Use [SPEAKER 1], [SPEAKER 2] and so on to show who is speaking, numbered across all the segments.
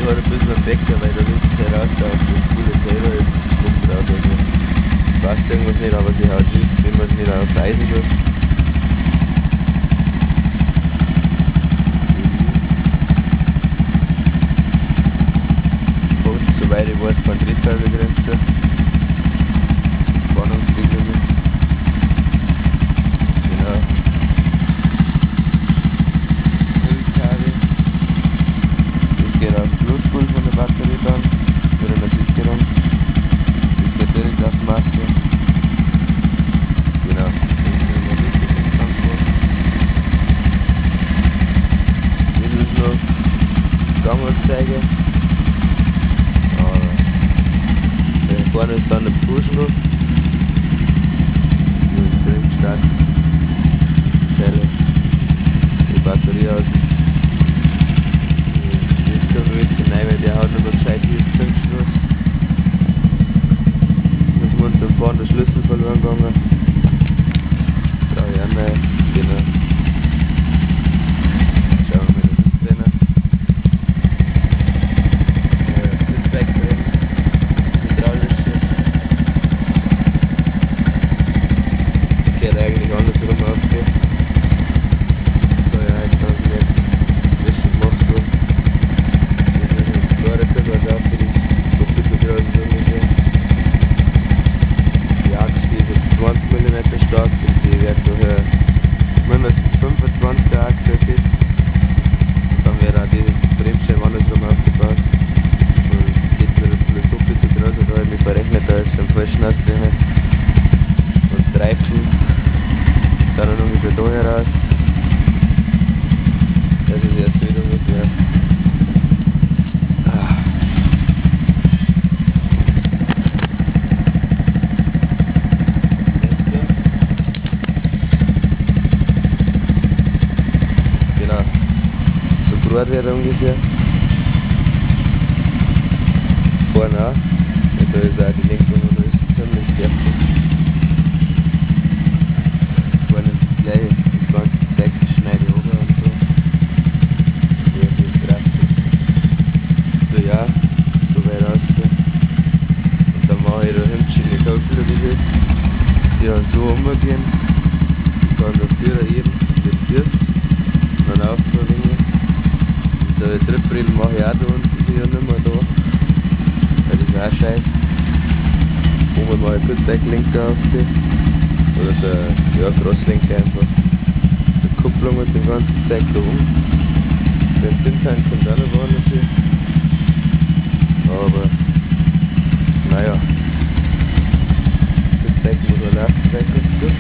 [SPEAKER 1] halt ein bisschen am Wecker, weil da ist heraus auf das coole Thema ist, kommt drauf. Also, passt irgendwas nicht, aber sie haut schief, wenn man es nicht auf Eisen tut. Punkt, soweit ich weiß, von Dritthalbe Grenze. Spannungsregelung. Genau. Das geht auf den Pluspol von der Batterie dann, für eine Sicherung. Das geht direkt auf die Maske. Genau. Das ist noch Ganganzeige. Da vorne ist dann der Push-Knopf. Das bringt Start. Zelle. Die Batterie aus. Das kann man jetzt rein, weil der hat nicht mehr gescheit wie das Zündschloss. Das ist uns da vorne der Schlüssel verloren gegangen. Brauche ich auch neu. Genau. Schauen wir mal, das ist drinnen. Sitzback drin. Hydraulische. Geht eigentlich andersrum aufgehen. So, ja, jetzt haben wir jetzt Wäsche gemacht worden. Tore können wir da für die Doppelbücher ungefähr. Die Axt ist jetzt 20 mm stark und die wird durch mindestens 25er Achse ersetzt. Und dann wird auch die Bremsscheibe andersrum aufgebaut. Und geht mir das vielleicht doppelt so groß, da habe ich mich verrechnet, da ist am falschen ausgegangen. Und die Reifen sind dann ungefähr da heraus. Das ist erst wieder ungefähr. Genau. So groß wird er ungefähr. Vorne auch. Und da ist auch die Lenkung und alles ziemlich fertig. Vorne ist das gleiche, das ganze Zeug schneide ich runter und so. Ja, das ist drastisch. So ja, so weit rausgehen. Und dann mache ich da hinten schöne Köpfe gesetzt, die dann so umgehen. Ich kann der Führer eben den Fürs, dann aufbringen. Und der Trittbrille mache ich auch da unten, die ja nicht mehr da. Weil das ist auch scheiße. Oben mache ich Kurzzeitlenker aufziehen. Oder der Crosslenker einfach. Die Kupplung und den ganzen Zeug da um. Den Tintank kommt auch noch woanders hin. Aber naja. Das Zeug muss er laufen, vielleicht ganz gut.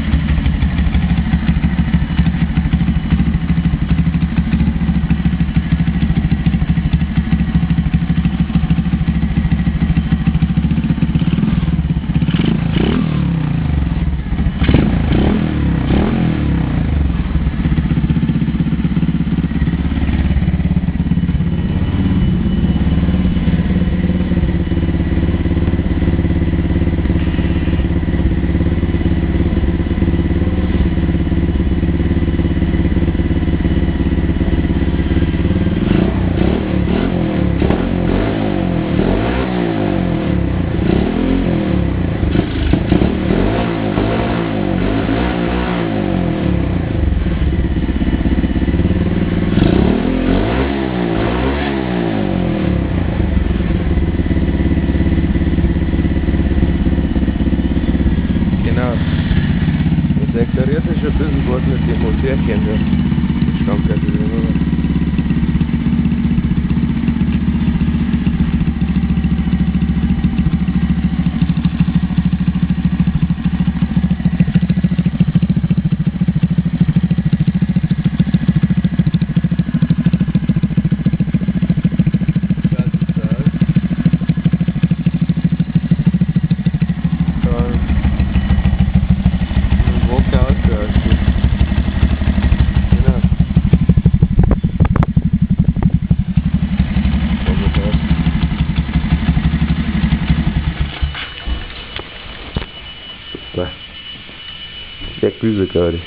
[SPEAKER 1] Das deklariert ist ein bisschen was mit dem Motorchen, das stammt ja wieder rüber. Der Güse gerade.